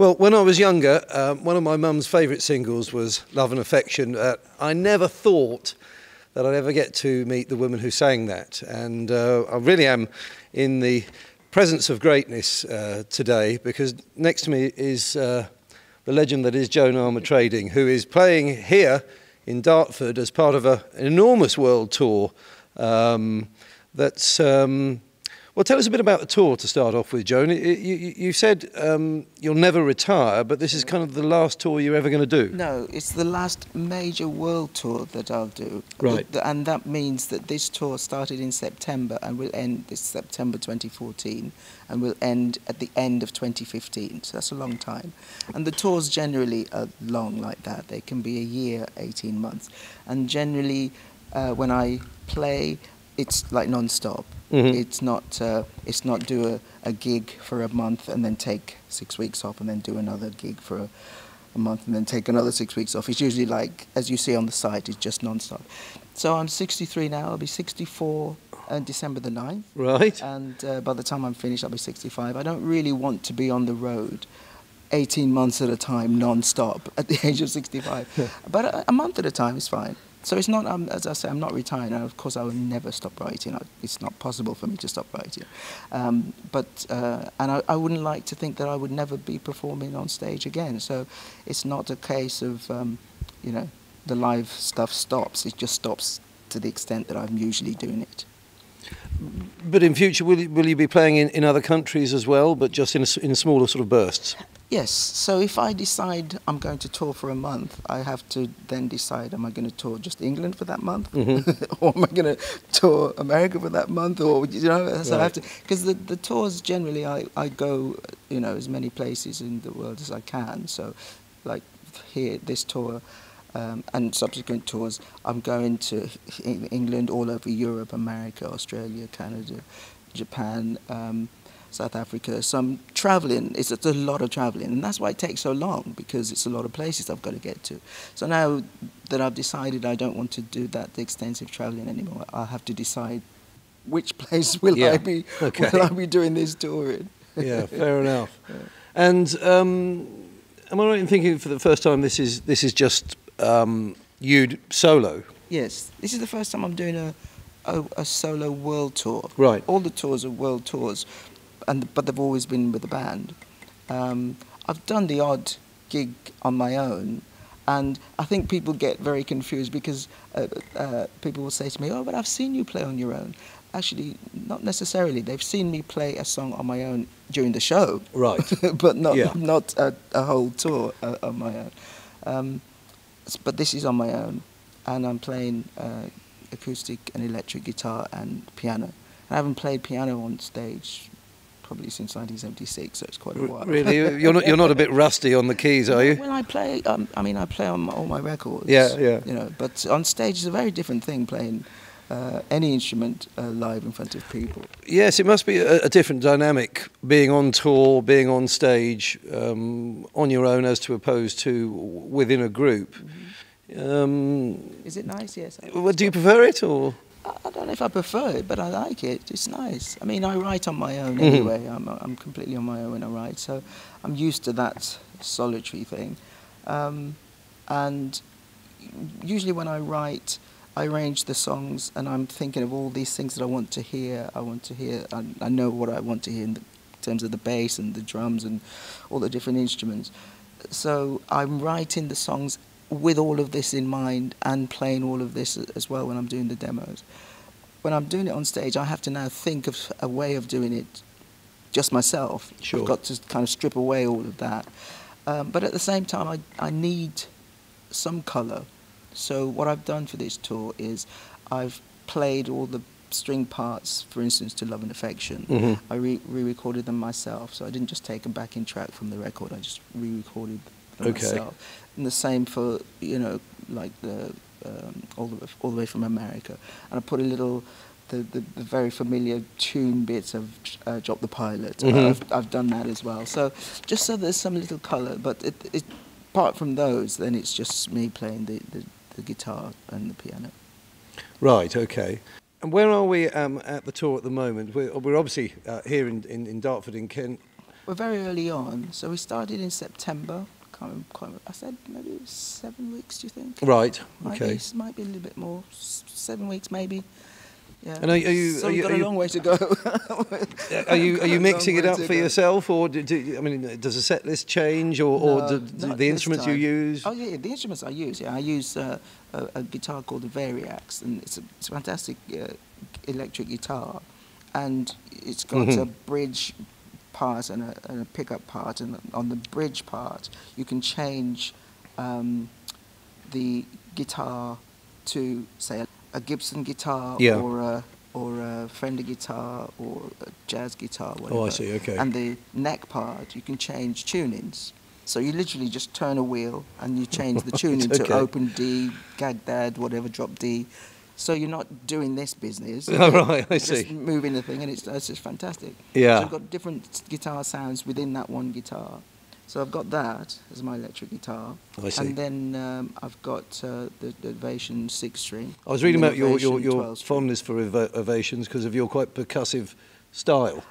Well, when I was younger, one of my mum's favourite singles was Love and Affection. I never thought that I'd ever get to meet the woman who sang that. And I really am in the presence of greatness today, because next to me is the legend that is Joan Armatrading, who is playing here in Dartford as part of an enormous world tour that's... Well, tell us a bit about the tour to start off with, Joan. You said you'll never retire, but this is kind of the last tour you're ever going to do. No, it's the last major world tour that I'll do. Right. And that means that this tour started in September and will end this September 2014 and will end at the end of 2015. So that's a long time. And the tours generally are long like that. They can be a year, 18 months. And generally, when I play, it's like non-stop. Mm-hmm. It's not do a gig for a month and then take 6 weeks off and then do another gig for a month and then take another 6 weeks off. It's usually like, as you see on the site, it's just non-stop. So I'm 63 now. I'll be 64 on December the 9th. Right. And by the time I'm finished, I'll be 65. I don't really want to be on the road 18 months at a time, non-stop, at the age of 65. But a month at a time is fine. So it's not, as I say, I'm not retiring. And of course, I will never stop writing. It's not possible for me to stop writing. And I wouldn't like to think that I would never be performing on stage again. So it's not a case of, you know, the live stuff stops. It just stops to the extent that I'm usually doing it. But in future, will you be playing in other countries as well, but just in smaller sort of bursts? Yes, so if I decide I'm going to tour for a month, I have to then decide, am I going to tour just England for that month? Mm-hmm. Or am I going to tour America for that month? Or, you know, so right. I have to, because the tours generally, I go, you know, as many places in the world as I can. So, like here, this tour and subsequent tours, I'm going to England, all over Europe, America, Australia, Canada, Japan, South Africa. So I'm travelling. It's a lot of travelling, and that's why it takes so long, because it's a lot of places I've got to get to. So now that I've decided I don't want to do the extensive travelling anymore, I'll have to decide which place will I be doing this tour in. Yeah, fair enough. Yeah. And am I right in thinking for the first time this is just you solo? Yes, this is the first time I'm doing a solo world tour. Right. All the tours are world tours. But they've always been with a band. I've done the odd gig on my own, and I think people get very confused because people will say to me, "Oh, but I've seen you play on your own." Actually, not necessarily. They've seen me play a song on my own during the show, right? But not a whole tour on my own. But this is on my own, and I'm playing acoustic and electric guitar and piano. I haven't played piano on stage probably since 1976, so it's quite a while. Really? You're not a bit rusty on the keys, are you? Well, I play. I mean, I play on all my records. Yeah, yeah. You know, but on stage is a very different thing, playing any instrument live in front of people. Yes, it must be a different dynamic being on tour, being on stage, on your own, as to opposed to within a group. Mm-hmm. Is it nice? Yes. Well, do you prefer it, or? I don't know if I prefer it, but I like it. It's nice. I mean, I write on my own anyway. I'm completely on my own when I write, so I'm used to that solitary thing. And usually when I write, I arrange the songs, and I'm thinking of all these things that I want to hear. I know what I want to hear in terms of the bass and the drums and all the different instruments. So I'm writing the songs with all of this in mind and playing all of this as well when I'm doing the demos. When I'm doing it on stage, I have to now think of a way of doing it just myself. Sure. I've got to kind of strip away all of that. But at the same time, I need some colour. So what I've done for this tour is I've played all the string parts, for instance, to Love and Affection. Mm-hmm. I re-recorded them myself, so I didn't just take a backing track from the record, I just re-recorded them myself. And the same for, you know, like all the way from America. And I put a little, the very familiar tune bits of Drop the Pilot. Mm-hmm. I've done that as well. So just so there's some little colour, but apart from those, then it's just me playing the guitar and the piano. Right, okay. And where are we at the tour at the moment? We're obviously here in Dartford in Kent. We're very early on, so we started in September. I said maybe it was 7 weeks. Do you think? Right. Okay. Might be a little bit more. 7 weeks maybe. Yeah. And are you? So Are we've you, got are a you, long way to go. are you mixing it up for go. yourself, or I mean, does the set list change, or No, do the instruments you use? Oh yeah, the instruments I use. Yeah, I use a guitar called the Variax, and it's a fantastic electric guitar, and it's got a bridge part and a pickup part, and on the bridge part you can change the guitar to say a Gibson guitar or a Fender guitar or a jazz guitar, whatever. Oh, I see. Okay. And the neck part you can change tunings. So you literally just turn a wheel and you change the tuning to open D, gag dad, whatever, drop D. So you're not doing this business. Oh, right, I see. Just moving the thing, and it's just fantastic. Yeah. So I've got different guitar sounds within that one guitar. So I've got that as my electric guitar. I see. And then I've got the Ovation 6-string. I was reading about your fondness for Ovations because of your quite percussive style.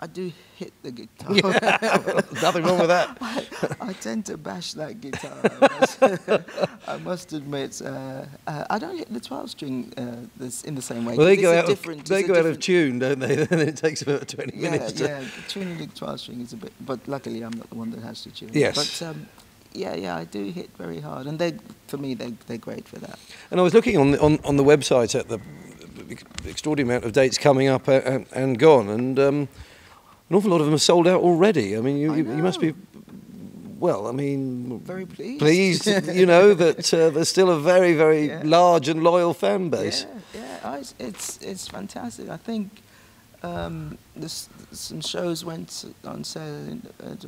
I do hit the guitar. Yeah. Nothing wrong with that. I tend to bash that guitar. I must admit. I don't hit the 12-string in the same way. Well, they go out of tune, don't they? Then it takes about 20 minutes. Yeah, tuning the 12-string is a bit. But luckily, I'm not the one that has to tune. Yes. But yeah, I do hit very hard, and for me, they're great for that. And I was looking on the website at the extraordinary amount of dates coming up and gone, and an awful lot of them are sold out already. I mean, you must be, well, I mean, very pleased. Pleased, that there's still a very, very large and loyal fan base. Yeah, it's fantastic. I think some shows went on sale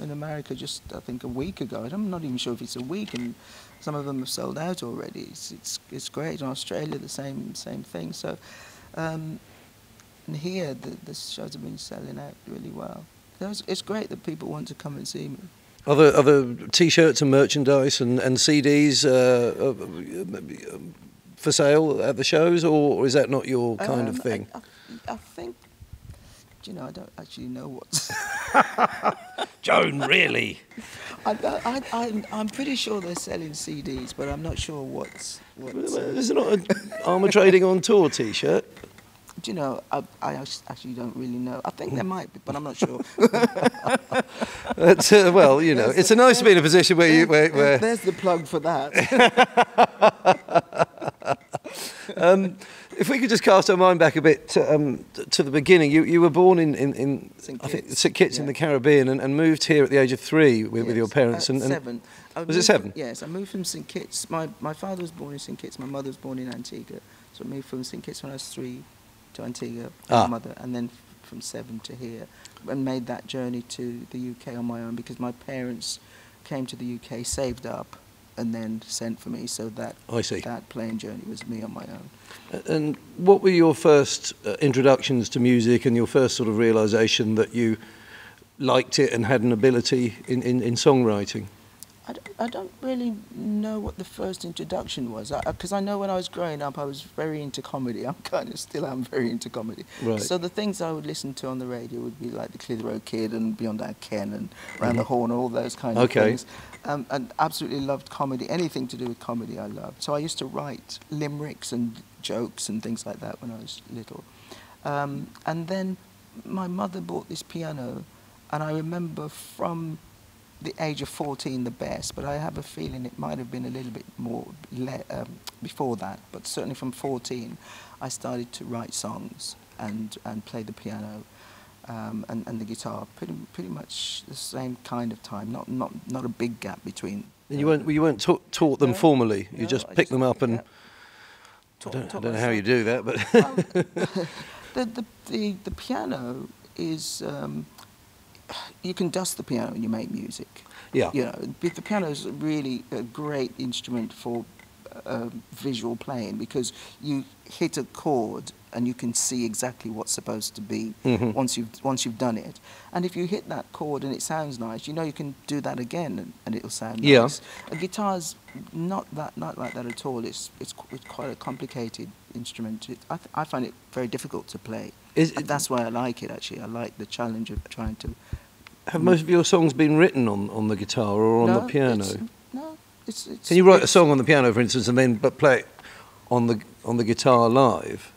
in America just, I think, a week ago. I'm not even sure if it's a week, and some of them have sold out already. It's great. In Australia, the same thing. So. And here, the shows have been selling out really well. It's great that people want to come and see me. Other T-shirts and merchandise and CDs for sale at the shows, or is that not your kind of thing? I think, I don't actually know what's... Joan, really? I'm pretty sure they're selling CDs, but I'm not sure what's... Is it not an Armatrading on Tour T-shirt? I actually don't really know. I think there might be, but I'm not sure. It's a nice to be in a position where where there's the plug for that. If we could just cast our mind back a bit to the beginning, you were born in St Kitts in the Caribbean and moved here at the age of 3 with your parents. And 7. Was it 7? Yes, I moved from St Kitts. My father was born in St Kitts. My mother was born in Antigua. So I moved from St Kitts when I was 3 to Antigua with my mother, and then from 7 to here, and made that journey to the UK on my own because my parents came to the UK, saved up, and then sent for me. So that plane journey was me on my own. And what were your first introductions to music and your first sort of realisation that you liked it and had an ability in songwriting? I don't really know what the first introduction was, because I know when I was growing up I was very into comedy. I kind of still am very into comedy. Right. So the things I would listen to on the radio would be like the Clitheroe Kid and Beyond Our Ken and Round the Horn, all those kind of things. And absolutely loved comedy. Anything to do with comedy I loved. So I used to write limericks and jokes and things like that when I was little. And then my mother bought this piano, and I remember from the age of 14 the best, but I have a feeling it might have been a little bit more before that, but certainly from 14 I started to write songs and play the piano and the guitar pretty much the same kind of time, not a big gap between. And you weren't taught them formally, you just picked them up and... I don't know how you do that, but... the piano is... you can dust the piano and you make music. Yeah. The piano is really a great instrument for visual playing because you hit a chord and you can see exactly what's supposed to be once you've done it. And if you hit that chord and it sounds nice, you can do that again and it'll sound nice. A guitar's not like that at all. It's quite a complicated instrument. I find it very difficult to play. That's why I like it, actually. I like the challenge of trying to Have most of your songs been written on the guitar or on the piano? It's Can you write a song on the piano, for instance, and then play it on the guitar live?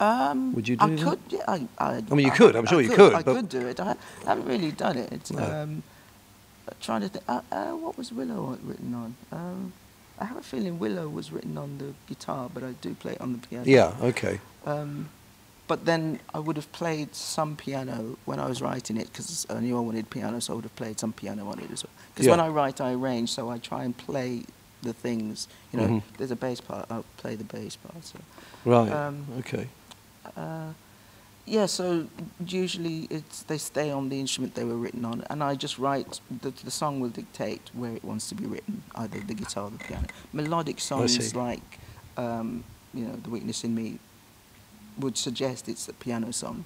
Would you do that? Could, yeah. I mean, you could. I'm sure you could. I could do it. I haven't really done it. No. Trying to think. What was Willow written on? I have a feeling Willow was written on the guitar, but I do play it on the piano. Yeah. Okay. But then I would have played some piano when I was writing it, because I knew I wanted piano, so I would have played some piano on it as well. Because when I write, I arrange, so I try and play the things. You know, there's a bass part, I'll play the bass part. So. Right. Okay. Yeah, so usually they stay on the instrument they were written on, and I just write, the song will dictate where it wants to be written, either the guitar or the piano. Melodic songs like, you know, The Weakness in Me would suggest it's a piano song.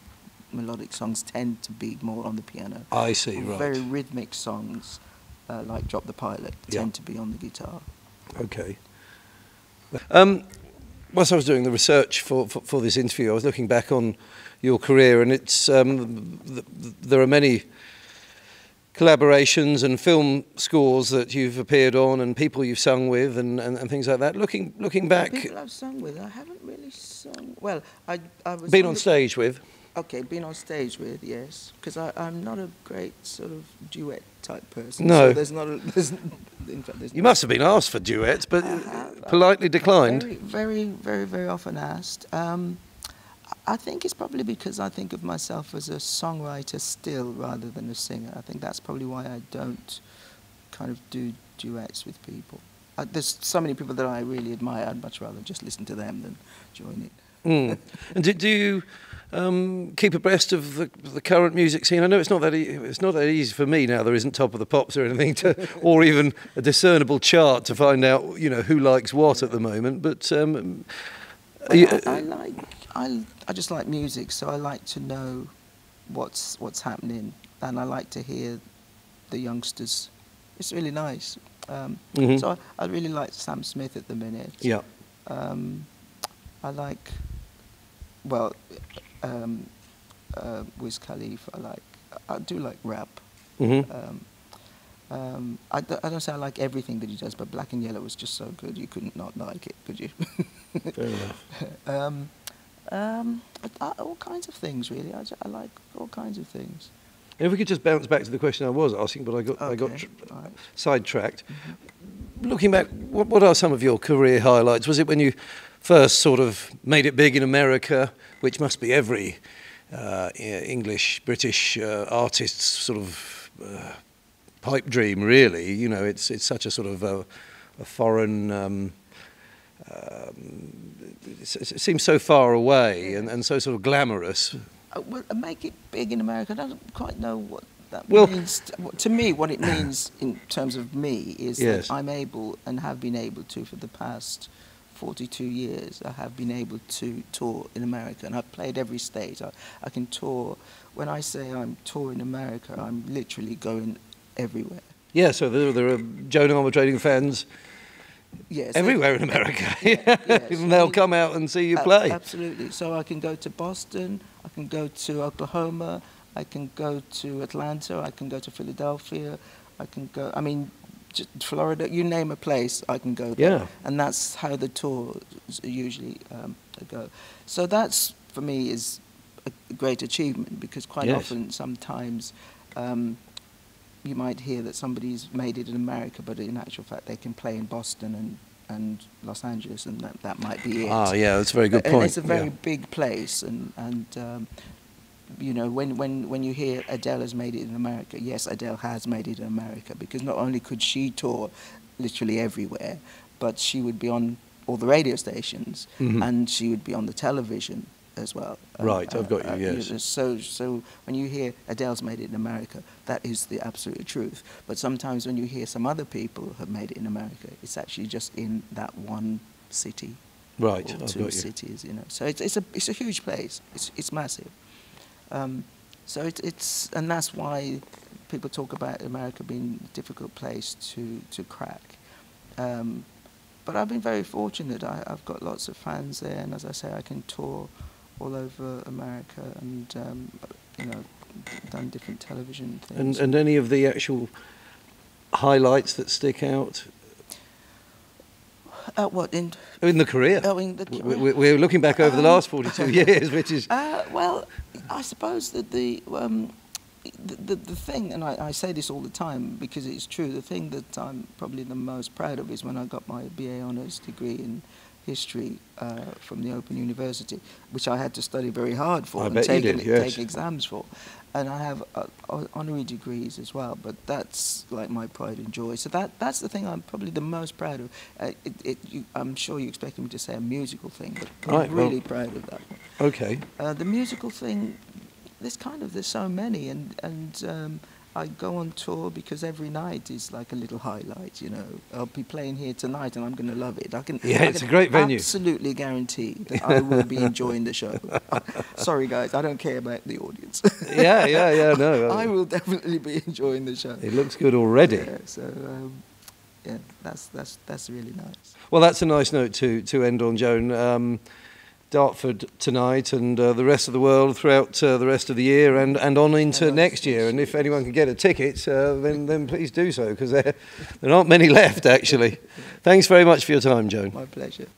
Melodic songs tend to be more on the piano. I see, right. Very rhythmic songs, like Drop the Pilot, tend to be on the guitar. Okay. Whilst I was doing the research for this interview, I was looking back on your career, and it's there are many collaborations and film scores that you've appeared on, and people you've sung with, and things like that. Looking back, people I've sung with, I haven't really sung. Well, I was been on stage with. Okay, been on stage with, yes, because I'm not a great sort of duet type person. No, so there's not. In fact, you must have been asked for duets, but politely declined. Very often asked. I think it's probably because I think of myself as a songwriter still rather than a singer. I think that's probably why I don't kind of do duets with people. There's so many people that I really admire. I'd much rather just listen to them than join it. And do you keep abreast of the current music scene? I know it's not that easy for me now. There isn't Top of the Pops or anything, or even a discernible chart to find out, you know, who likes what at the moment. But I just like music, so I like to know what's happening, and I like to hear the youngsters. It's really nice. So I really like Sam Smith at the minute. Yeah. I like, well, Wiz Khalifa. I do like rap. I don't say I like everything that he does, but Black and Yellow was just so good. You couldn't not like it, could you? Fair enough. All kinds of things, really. I like all kinds of things. And if we could just bounce back to the question I was asking, but I got sidetracked. Looking back, what are some of your career highlights? Was it when you first sort of made it big in America, which must be every English, British artist's sort of pipe dream, really? You know, it's such a sort of a foreign. It seems so far away and so sort of glamorous. Well, make it big in America. I don't quite know what that means. To me, what it means in terms of me is that I'm able and have been able to, for the past 42 years, I have been able to tour in America, and I've played every state. I can tour. When I say I'm touring America, I'm literally going everywhere. Yeah, so there are Joan Armatrading fans everywhere in America. And they'll come out and see you play. Absolutely. So I can go to Boston, I can go to Oklahoma, I can go to Atlanta, I can go to Philadelphia, I can go, I mean, Florida, you name a place, I can go there. Yeah. And that's how the tours usually go. So that's, for me, is a great achievement, because quite often, sometimes, you might hear that somebody's made it in America, but in actual fact they can play in Boston and Los Angeles, and that might be it. Ah, yeah, that's a very good point. And it's a very big place, and you know, when you hear Adele has made it in America, yes, Adele has made it in America, because not only could she tour literally everywhere, but she would be on all the radio stations, and she would be on the television as well. Right, I've got you, yes. So when you hear Adele's made it in America, that is the absolute truth. But sometimes when you hear some other people have made it in America, it's actually just in that one city. Right, or I've two got you. cities, you know. So it's a huge place. It's massive. So it's and that's why people talk about America being a difficult place to crack. But I've been very fortunate. I've got lots of fans there, and as I say, I can tour all over America, and you know, done different television things. And any of the actual highlights that stick out? What in the career? Oh, in the career. We're looking back over the last 42 years, which is... well, I suppose that the thing, and I say this all the time because it's true, the thing that I'm probably the most proud of is when I got my BA honours degree in history from the Open University, which I had to study very hard for and take exams for. And I have honorary degrees as well, but that's like my pride and joy. So that's the thing I'm probably the most proud of. I'm sure you expected me to say a musical thing, but I'm really proud of that one. Okay. The musical thing, there's so many, and I go on tour because every night is like a little highlight, you know. I'll be playing here tonight and I'm going to love it. It's a great venue. Absolutely guarantee that I will be enjoying the show. Sorry guys, I don't care about the audience. No. I will definitely be enjoying the show. It looks good already. Yeah, so yeah, that's really nice. Well, that's a nice note to end on, Joan. Dartford tonight and the rest of the world throughout the rest of the year and on into next year. And if anyone can get a ticket, then please do so, because there aren't many left, actually. Thanks very much for your time, Joan. My pleasure.